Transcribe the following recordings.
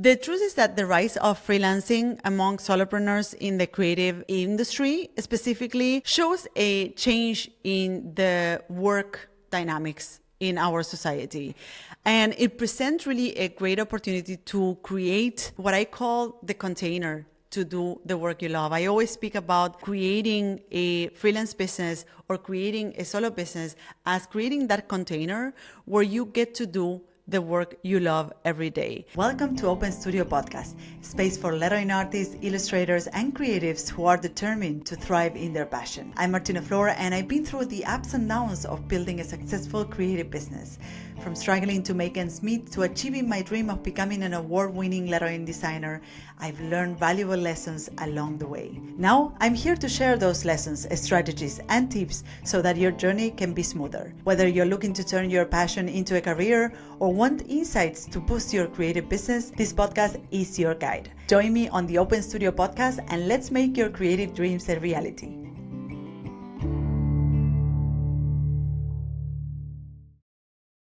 The truth is that the rise of freelancing among solopreneurs in the creative industry specifically shows a change in the work dynamics in our society. And it presents really a great opportunity to create what I call the container to do the work you love. I always speak about creating a freelance business or creating a solo business as creating that container where you get to do the work you love every day. Welcome to Open Studio Podcast, space for lettering artists, illustrators, and creatives who are determined to thrive in their passion. I'm Martina Flor, and I've been through the ups and downs of building a successful creative business. From struggling to make ends meet to achieving my dream of becoming an award-winning lettering designer, I've learned valuable lessons along the way. Now, I'm here to share those lessons, strategies, and tips so that your journey can be smoother. Whether you're looking to turn your passion into a career or want insights to boost your creative business, this podcast is your guide. Join me on the Open Studio Podcast and let's make your creative dreams a reality.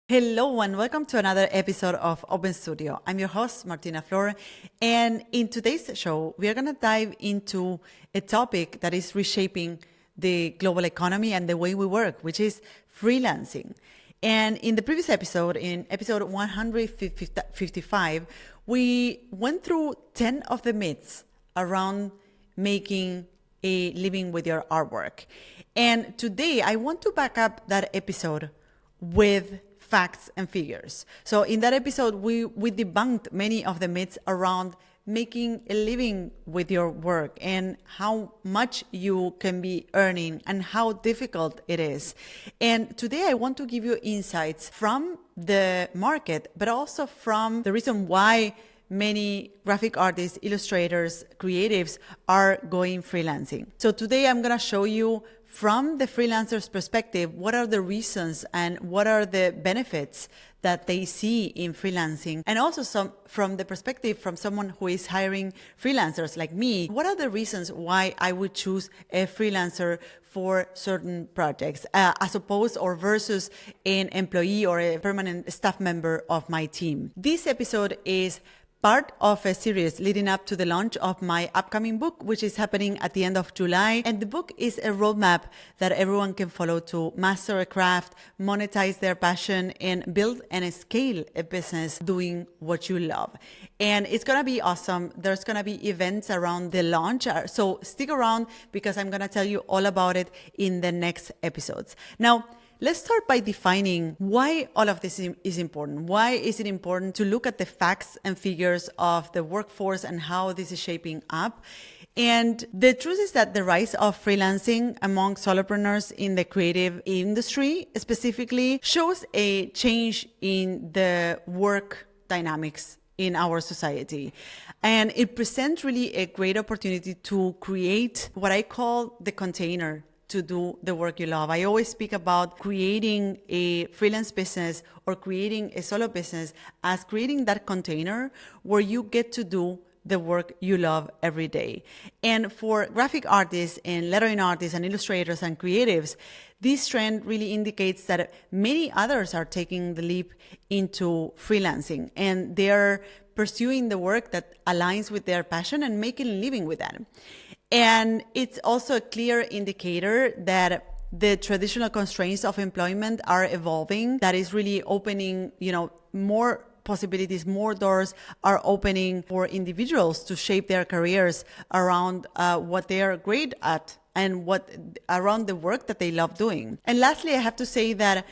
Hello and welcome to another episode of Open Studio. I'm your host, Martina Flor, and in today's show, we are going to dive into a topic that is reshaping the global economy and the way we work, which is freelancing. And in the previous episode, in episode 155, we went through 10 of the myths around making a living with your artwork. And today, I want to back up that episode with facts and figures. So in that episode, we debunked many of the myths around making a living with your work and how much you can be earning and how difficult it is. And today I want to give you insights from the market, but also from the reason why many graphic artists, illustrators, creatives are going freelancing. So today I'm going to show you from the freelancer's perspective, what are the reasons and what are the benefits that they see in freelancing? And also from the perspective from someone who is hiring freelancers like me, what are the reasons why I would choose a freelancer for certain projects as opposed or versus an employee or a permanent staff member of my team? This episode is part of a series leading up to the launch of my upcoming book, which is happening at the end of July. And the book is a roadmap that everyone can follow to master a craft, monetize their passion, and build and scale a business doing what you love. And it's going to be awesome. There's going to be events around the launch. So stick around because I'm going to tell you all about it in the next episodes. Now, let's start by defining why all of this is important. Why is it important to look at the facts and figures of the workforce and how this is shaping up? And the truth is that the rise of freelancing among solopreneurs in the creative industry specifically shows a change in the work dynamics in our society. And it presents really a great opportunity to create what I call the container to do the work you love. I always speak about creating a freelance business or creating a solo business as creating that container where you get to do the work you love every day. And for graphic artists and lettering artists and illustrators and creatives, this trend really indicates that many others are taking the leap into freelancing and they're pursuing the work that aligns with their passion and making a living with that. And it's also a clear indicator that the traditional constraints of employment are evolving. That is really opening, more possibilities, more doors are opening for individuals to shape their careers around what they are great at and around the work that they love doing. And lastly, I have to say that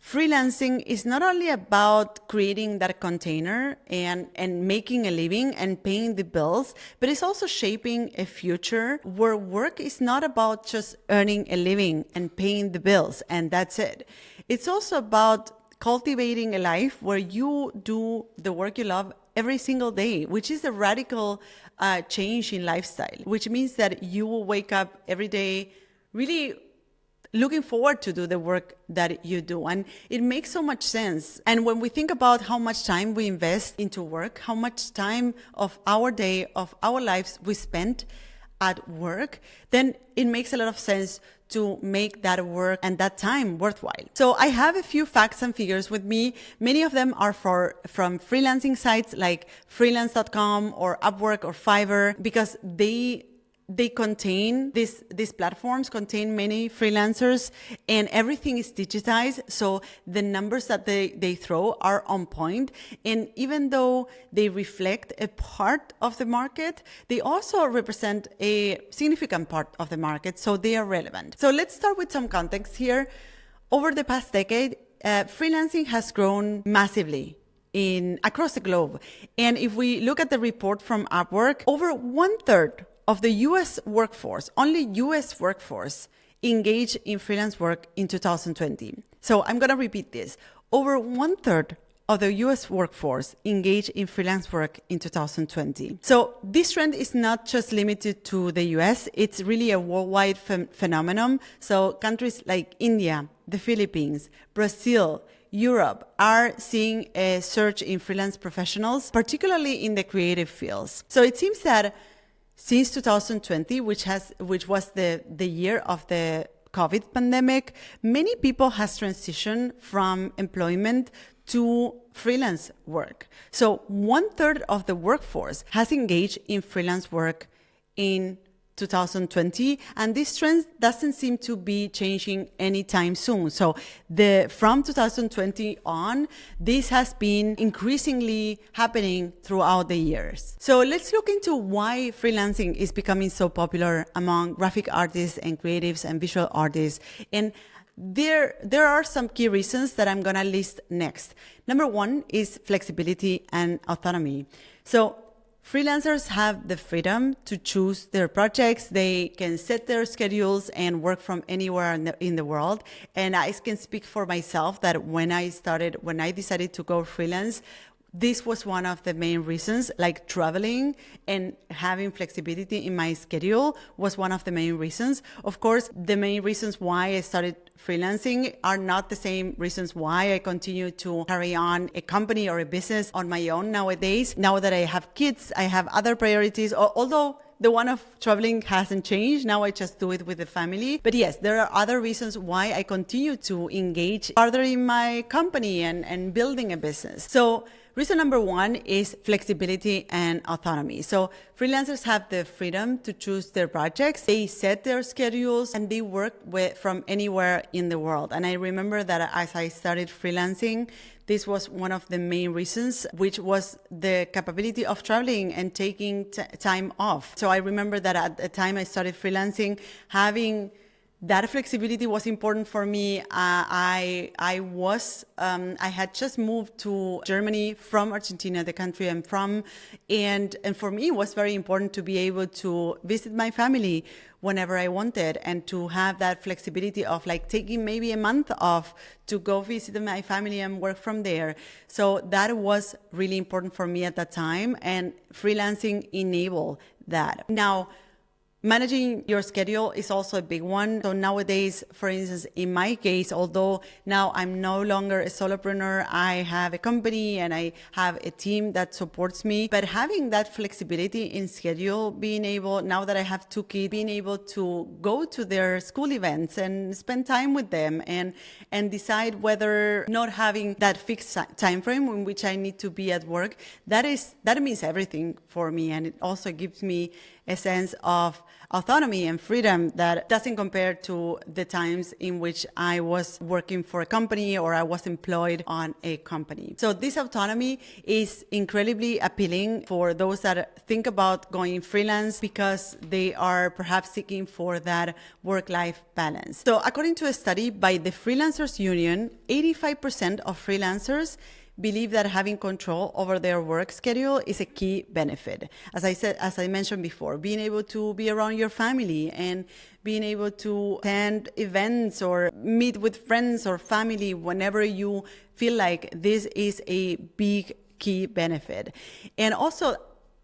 freelancing is not only about creating that container and making a living and paying the bills, but it's also shaping a future where work is not about just earning a living and paying the bills and that's it. It's also about cultivating a life where you do the work you love every single day, which is a radical change in lifestyle, which means that you will wake up every day really looking forward to do the work that you do. And it makes so much sense. And when we think about how much time we invest into work, how much time of our day, of our lives we spend, at work, then it makes a lot of sense to make that work and that time worthwhile. So I have a few facts and figures with me. Many of them are from freelancing sites like freelance.com or Upwork or Fiverr, because they contain, these platforms contain many freelancers and everything is digitized. So the numbers that they throw are on point. And even though they reflect a part of the market, they also represent a significant part of the market. So they are relevant. So let's start with some context here. Over the past decade, freelancing has grown massively across the globe. And if we look at the report from Upwork, over 1/3 of the US workforce, only US workforce, engaged in freelance work in 2020. So I'm going to repeat this. Over 1/3 of the US workforce engaged in freelance work in 2020. So this trend is not just limited to the US, it's really a worldwide phenomenon. So countries like India, the Philippines, Brazil, Europe are seeing a surge in freelance professionals, particularly in the creative fields. So it seems that since 2020, which was the year of the COVID pandemic, many people has transitioned from employment to freelance work. So 1/3 of the workforce has engaged in freelance work in 2020, and this trend doesn't seem to be changing anytime soon. So from 2020 on, this has been increasingly happening throughout the years. So let's look into why freelancing is becoming so popular among graphic artists and creatives and visual artists. And there are some key reasons that I'm gonna list next. Number one is flexibility and autonomy. So freelancers have the freedom to choose their projects. They can set their schedules and work from anywhere in the world. And I can speak for myself that when I decided to go freelance, this was one of the main reasons, like traveling and having flexibility in my schedule was one of the main reasons. Of course, the main reasons why I started freelancing are not the same reasons why I continue to carry on a company or a business on my own nowadays. Now that I have kids, I have other priorities, although the one of traveling hasn't changed. Now I just do it with the family. But yes, there are other reasons why I continue to engage further in my company and building a business. So reason number one is flexibility and autonomy. So freelancers have the freedom to choose their projects. They set their schedules and they work from anywhere in the world. And I remember that as I started freelancing, this was one of the main reasons, which was the capability of traveling and taking time off. So I remember that at the time I started freelancing, having that flexibility was important for me. I had just moved to Germany from Argentina, the country I'm from, and for me it was very important to be able to visit my family whenever I wanted and to have that flexibility of like taking maybe a month off to go visit my family and work from there. So that was really important for me at that time, and freelancing enabled that. Now, managing your schedule is also a big one. So nowadays, for instance, in my case, although now I'm no longer a solopreneur, I have a company and I have a team that supports me. But having that flexibility in schedule, being able, now that I have 2 kids, being able to go to their school events and spend time with them and decide whether not having that fixed time frame in which I need to be at work, that means everything for me. And it also gives me a sense of autonomy and freedom that doesn't compare to the times in which I was working for a company or I was employed on a company. So this autonomy is incredibly appealing for those that think about going freelance because they are perhaps seeking for that work-life balance. So according to a study by the Freelancers Union, 85% of freelancers believe that having control over their work schedule is a key benefit. As I mentioned before, being able to be around your family and being able to attend events or meet with friends or family whenever you feel like this is a big key benefit. And also,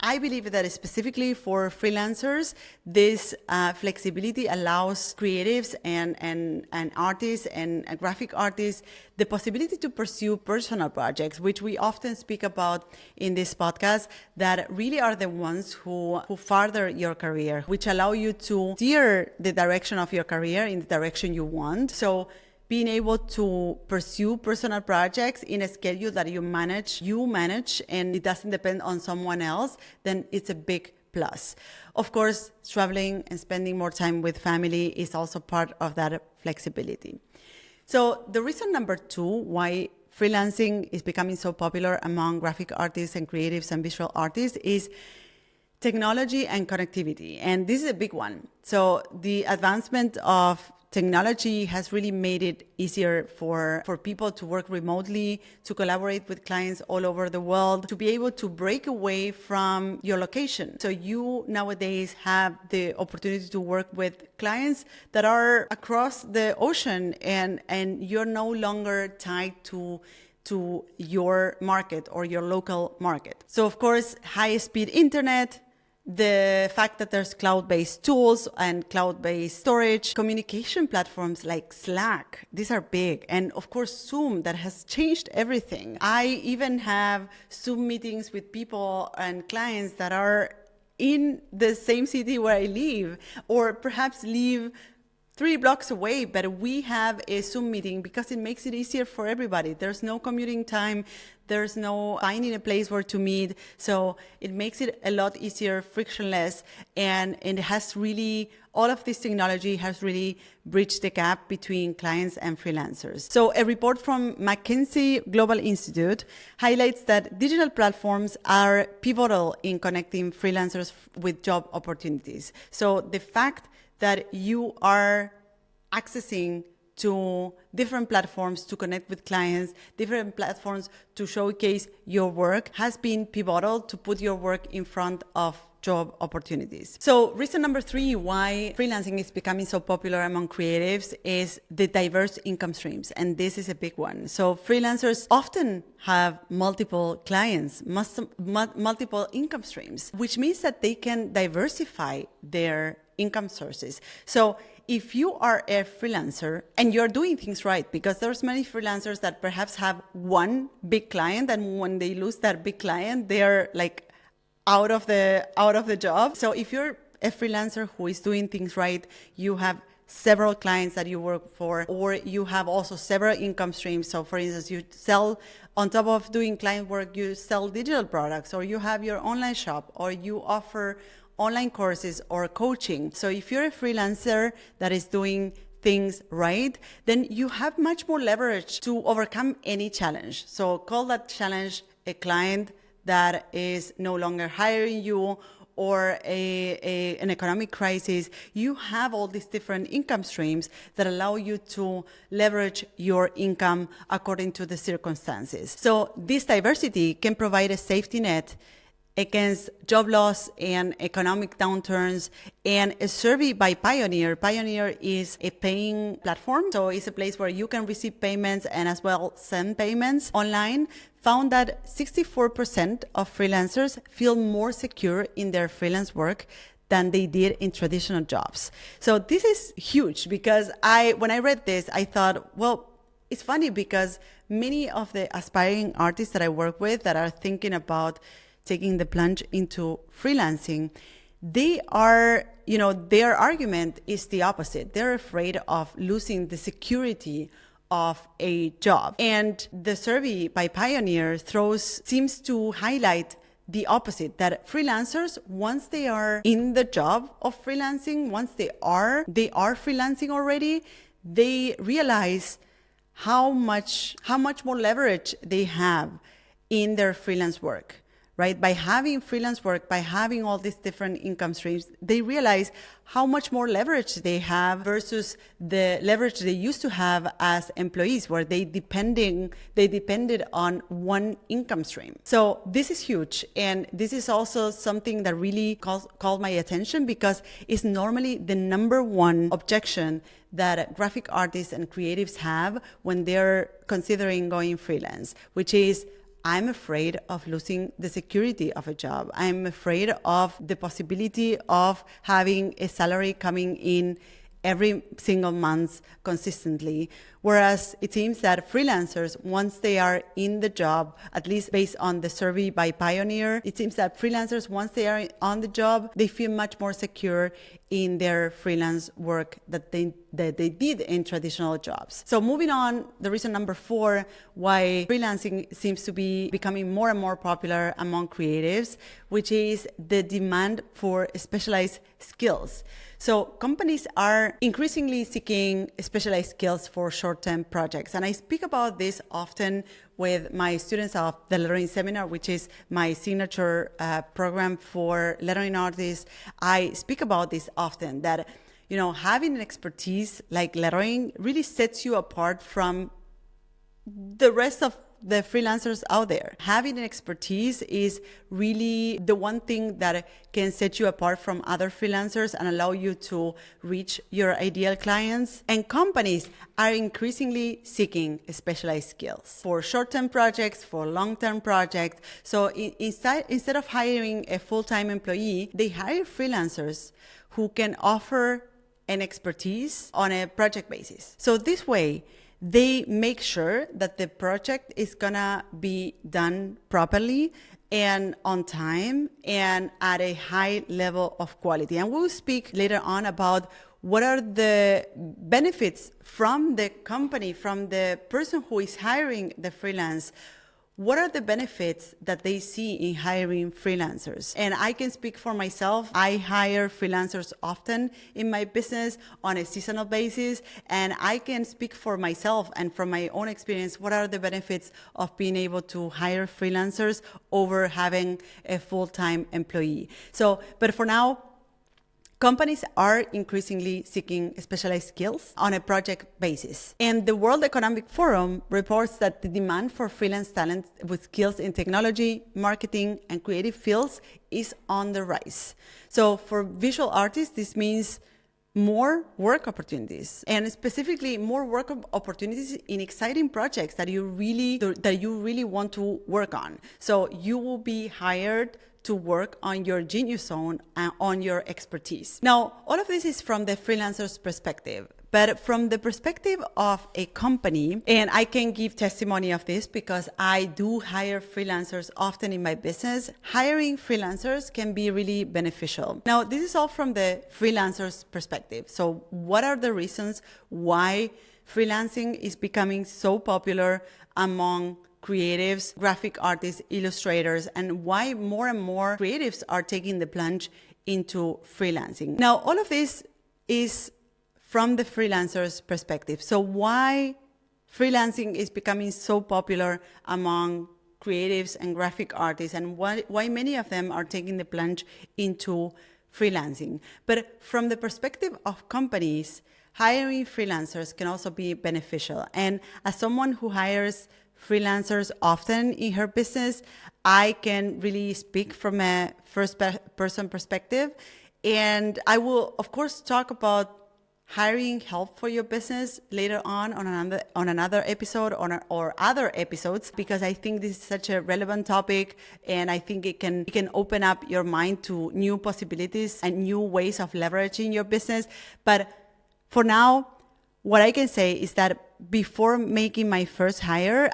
I believe that specifically for freelancers, this flexibility allows creatives and artists and graphic artists the possibility to pursue personal projects, which we often speak about in this podcast, that really are the ones who further your career, which allow you to steer the direction of your career in the direction you want. So being able to pursue personal projects in a schedule that you manage, and it doesn't depend on someone else, then it's a big plus. Of course, traveling and spending more time with family is also part of that flexibility. So the reason number 2 why freelancing is becoming so popular among graphic artists and creatives and visual artists is technology and connectivity. And this is a big one. So the advancement of technology has really made it easier for people to work remotely, to collaborate with clients all over the world, to be able to break away from your location. So you nowadays have the opportunity to work with clients that are across the ocean, and you're no longer tied to your market or your local market. So of course, high-speed internet, the fact that there's cloud-based tools and cloud-based storage, communication platforms like Slack, these are big. And of course, Zoom, that has changed everything. I even have Zoom meetings with people and clients that are in the same city where I live, or perhaps live 3 blocks away, but we have a Zoom meeting because it makes it easier for everybody. There's no commuting time. There's no finding a place where to meet. So it makes it a lot easier, frictionless, and it has really, all of this technology has really bridged the gap between clients and freelancers. So a report from McKinsey Global Institute highlights that digital platforms are pivotal in connecting freelancers with job opportunities. So the fact that you are accessing to different platforms to connect with clients, different platforms to showcase your work has been pivotal to put your work in front of job opportunities. So reason number 3 why freelancing is becoming so popular among creatives is the diverse income streams. And this is a big one. So freelancers often have multiple clients, multiple income streams, which means that they can diversify their income sources. So if you are a freelancer and you're doing things right, because there's many freelancers that perhaps have one big client, and when they lose that big client, they're like out of the job. So if you're a freelancer who is doing things right, you have several clients that you work for, or you have also several income streams. So for instance, you sell, on top of doing client work, you sell digital products, or you have your online shop, or you offer online courses or coaching. So if you're a freelancer that is doing things right, then you have much more leverage to overcome any challenge. So call that challenge a client that is no longer hiring you, or an economic crisis. You have all these different income streams that allow you to leverage your income according to the circumstances. So this diversity can provide a safety net against job loss and economic downturns. And a survey by Pioneer is a paying platform, so it's a place where you can receive payments and as well send payments online, found that 64% of freelancers feel more secure in their freelance work than they did in traditional jobs. So this is huge, because when I read this, I thought, well, it's funny because many of the aspiring artists that I work with that are thinking about taking the plunge into freelancing, their argument is the opposite. They're afraid of losing the security of a job. And the survey by Pioneer seems to highlight the opposite, that freelancers, once they are in the job of freelancing, once they are freelancing already, they realize how much more leverage they have in their freelance work. Right? By having freelance work, by having all these different income streams, they realize how much more leverage they have versus the leverage they used to have as employees, where they depended on one income stream. So this is huge. And this is also something that really called my attention, because it's normally the number one objection that graphic artists and creatives have when they're considering going freelance, which is, I'm afraid of losing the security of a job. I'm afraid of the possibility of having a salary coming in every single month consistently. Whereas it seems that freelancers, once they are in the job, at least based on the survey by Pioneer, it seems that freelancers, once they are on the job, they feel much more secure in their freelance work that they did in traditional jobs. So moving on, the reason number 4 why freelancing seems to be becoming more and more popular among creatives, which is the demand for specialized skills. So companies are increasingly seeking specialized skills for short-term projects. And I speak about this often with my students of the Lettering Seminar, which is my signature program for lettering artists. I speak about this often, that having an expertise like lettering really sets you apart from the rest of the freelancers out there. Having an expertise is really the one thing that can set you apart from other freelancers and allow you to reach your ideal clients. And companies are increasingly seeking specialized skills for short-term projects, for long-term projects. So instead of hiring a full-time employee, they hire freelancers who can offer an expertise on a project basis. So this way, they make sure that the project is gonna be done properly and on time and at a high level of quality. And we'll speak later on about what are the benefits from the company, from the person who is hiring the freelance. What are the benefits that they see in hiring freelancers? And I can speak for myself. I hire freelancers often in my business on a seasonal basis, and I can speak for myself and from my own experience, what are the benefits of being able to hire freelancers over having a full-time employee. But for now, companies are increasingly seeking specialized skills on a project basis. And the World Economic Forum reports that the demand for freelance talent with skills in technology, marketing, and creative fields is on the rise. So for visual artists, this means more work opportunities, and specifically more work opportunities in exciting projects that you really want to work on. So you will be hired to work on your genius zone and on your expertise. Now, all of this is from the freelancer's perspective, but from the perspective of a company, and I can give testimony of this because I do hire freelancers often in my business, hiring freelancers can be really beneficial. Now, this is all from the freelancer's perspective. So what are the reasons why freelancing is becoming so popular among creatives, graphic artists, illustrators, and why more and more creatives are taking the plunge into freelancing? Now, all of this is from the freelancer's perspective. So why freelancing is becoming so popular among creatives and graphic artists, and why many of them are taking the plunge into freelancing. But from the perspective of companies, hiring freelancers can also be beneficial. And as someone who hires freelancers often in her business, I can really speak from a first-person perspective. And I will, of course, talk about hiring help for your business later on another episode or other episodes, because I think this is such a relevant topic, and I think it can open up your mind to new possibilities and new ways of leveraging your business. But for now, what I can say is that before making my first hire,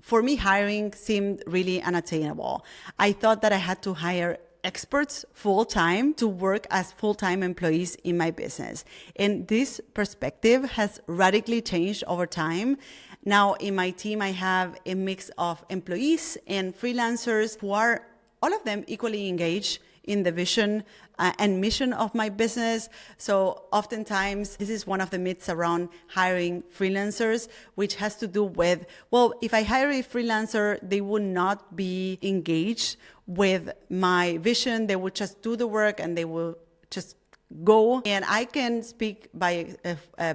for me, hiring seemed really unattainable. I thought that I had to hire experts full-time to work as full-time employees in my business. And this perspective has radically changed over time. Now in my team, I have a mix of employees and freelancers who are all of them equally engaged in the vision and mission of my business. So oftentimes, this is one of the myths around hiring freelancers, which has to do with, well, if I hire a freelancer, they would not be engaged with my vision. They would just do the work and they will just go. And I can speak by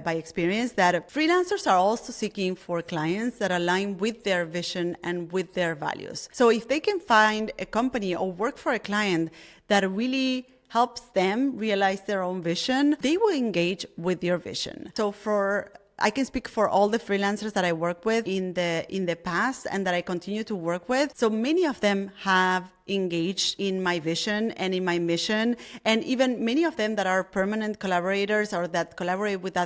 experience that freelancers are also seeking for clients that align with their vision and with their values. So if they can find a company or work for a client that really helps them realize their own vision, they will engage with your vision. So for I can speak for all the freelancers that I work with in the past and that I continue to work with. So many of them have engaged in my vision and in my mission, and even many of them that are permanent collaborators or that collaborate with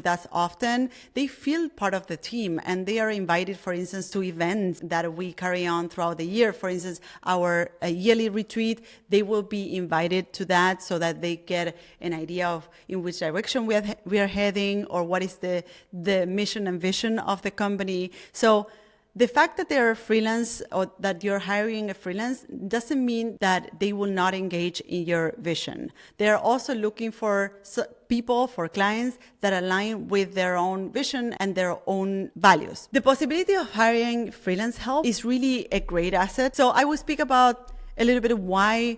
us often, they feel part of the team and they are invited, for instance, to events that we carry on throughout the year. For instance, our yearly retreat, they will be invited to that so that they get an idea of in which direction we are heading or what is the mission and vision of the company. So the fact that they're freelance or that you're hiring a freelance doesn't mean that they will not engage in your vision. They're also looking for people, for clients that align with their own vision and their own values. The possibility of hiring freelance help is really a great asset. So I will speak about a little bit of why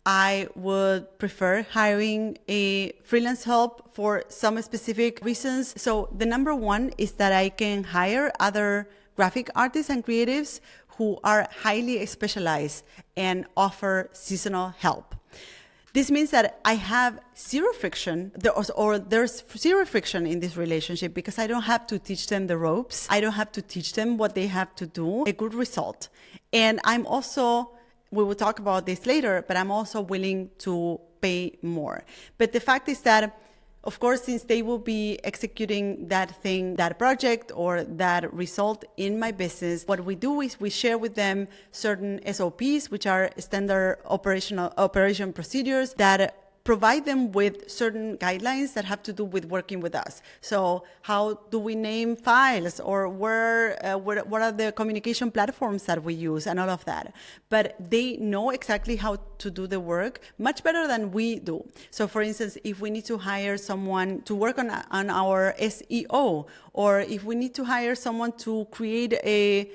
I would prefer hiring a freelance help for some specific reasons. So the number one is that I can hire other graphic artists and creatives who are highly specialized and offer seasonal help. This means that I have zero friction, there's zero friction in this relationship because I don't have to teach them the ropes. I don't have to teach them what they have to do, a good result. And I'm also, we will talk about this later, but I'm also willing to pay more. But the fact is that, of course, since they will be executing that thing, that project or that result in my business, what we do is we share with them certain SOPs, which are standard operation procedures that provide them with certain guidelines that have to do with working with us. So how do we name files, or what are the communication platforms that we use and all of that. But they know exactly how to do the work much better than we do. So for instance, if we need to hire someone to work on our SEO, or if we need to hire someone to create a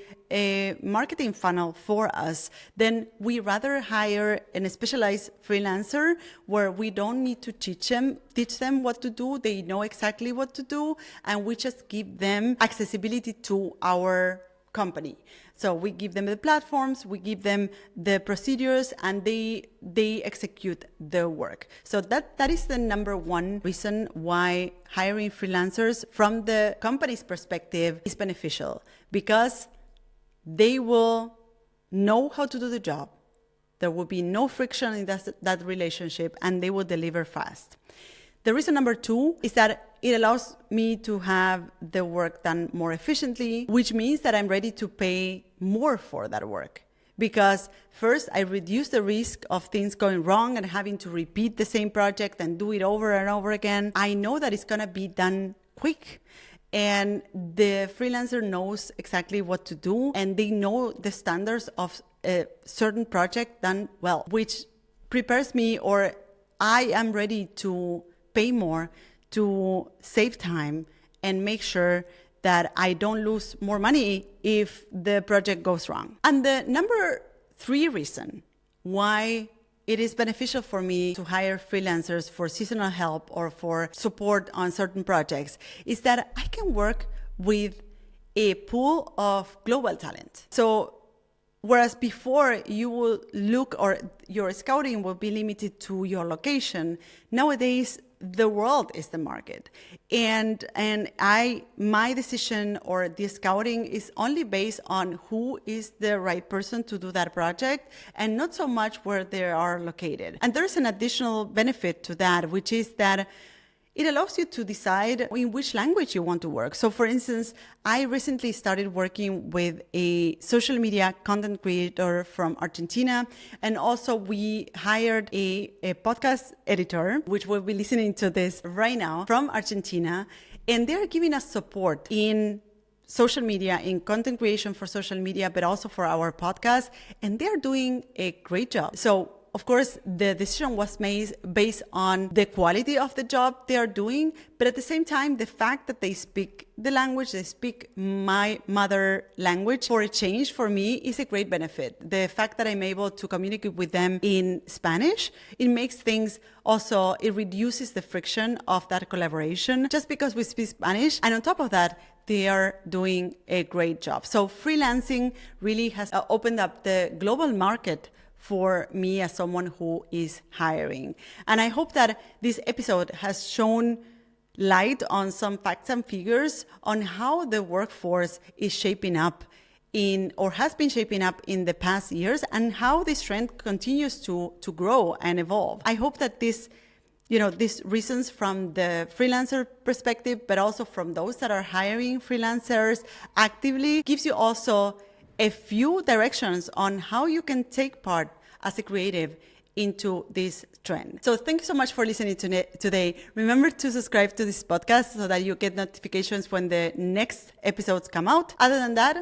marketing funnel for us, then we rather hire a specialized freelancer where we don't need to teach them what to do. They know exactly what to do, and we just give them accessibility to our company. So we give them the platforms, we give them the procedures, and they execute the work. So that is the number one reason why hiring freelancers from the company's perspective is beneficial, because they will know how to do the job. There will be no friction in that relationship, and they will deliver fast. The reason number two is that it allows me to have the work done more efficiently, which means that I'm ready to pay more for that work. Because first, I reduce the risk of things going wrong and having to repeat the same project and do it over and over again. I know that it's going to be done quick. And the freelancer knows exactly what to do, and they know the standards of a certain project done well, which prepares me, or I am ready to pay more to save time and make sure that I don't lose more money if the project goes wrong. And the number three reason why it is beneficial for me to hire freelancers for seasonal help or for support on certain projects is that I can work with a pool of global talent. So whereas before you will look, or your scouting will be limited to your location, nowadays the world is the market. And my decision or the scouting is only based on who is the right person to do that project, and not so much where they are located. And there's an additional benefit to that, which is that it allows you to decide in which language you want to work. So for instance, I recently started working with a social media content creator from Argentina. And also we hired a podcast editor, which will be listening to this right now, from Argentina. And they're giving us support in social media, in content creation for social media, but also for our podcast. And they're doing a great job. So of course, the decision was made based on the quality of the job they are doing, but at the same time, the fact that they speak the language, they speak my mother language, for a change for me is a great benefit. The fact that I'm able to communicate with them in Spanish, it makes things also, it reduces the friction of that collaboration just because we speak Spanish. And on top of that, they are doing a great job. So freelancing really has opened up the global market for me as someone who is hiring. And I hope that this episode has shown light on some facts and figures on how the workforce is shaping up or has been shaping up in the past years, and how this trend continues to grow and evolve. I hope that these reasons from the freelancer perspective, but also from those that are hiring freelancers actively, gives you also a few directions on how you can take part as a creative into this trend. So thank you so much for listening today. Remember to subscribe to this podcast so that you get notifications when the next episodes come out. Other than that,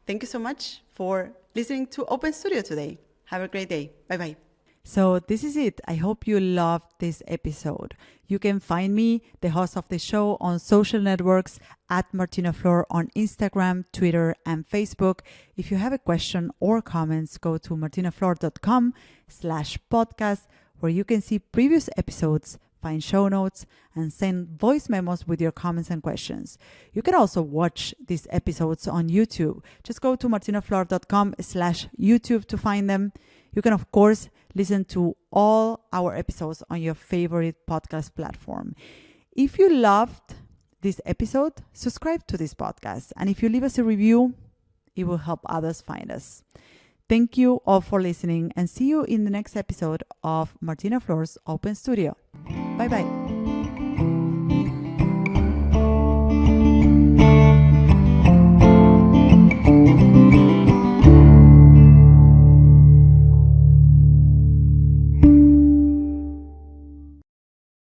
thank you so much for listening to Open Studio today. Have a great day. Bye-bye. So this is it. I hope you loved this episode. You can find me, the host of the show, on social networks at Martina Flor on Instagram, Twitter, and Facebook. If you have a question or comments, go to martinaflor.com/podcast, where you can see previous episodes, find show notes, and send voice memos with your comments and questions. You can also watch these episodes on YouTube. Just go to martinaflor.com/YouTube to find them. You can, of course, listen to all our episodes on your favorite podcast platform. If you loved this episode, subscribe to this podcast. And if you leave us a review, it will help others find us. Thank you all for listening, and see you in the next episode of Martina Flor's Open Studio. Bye-bye.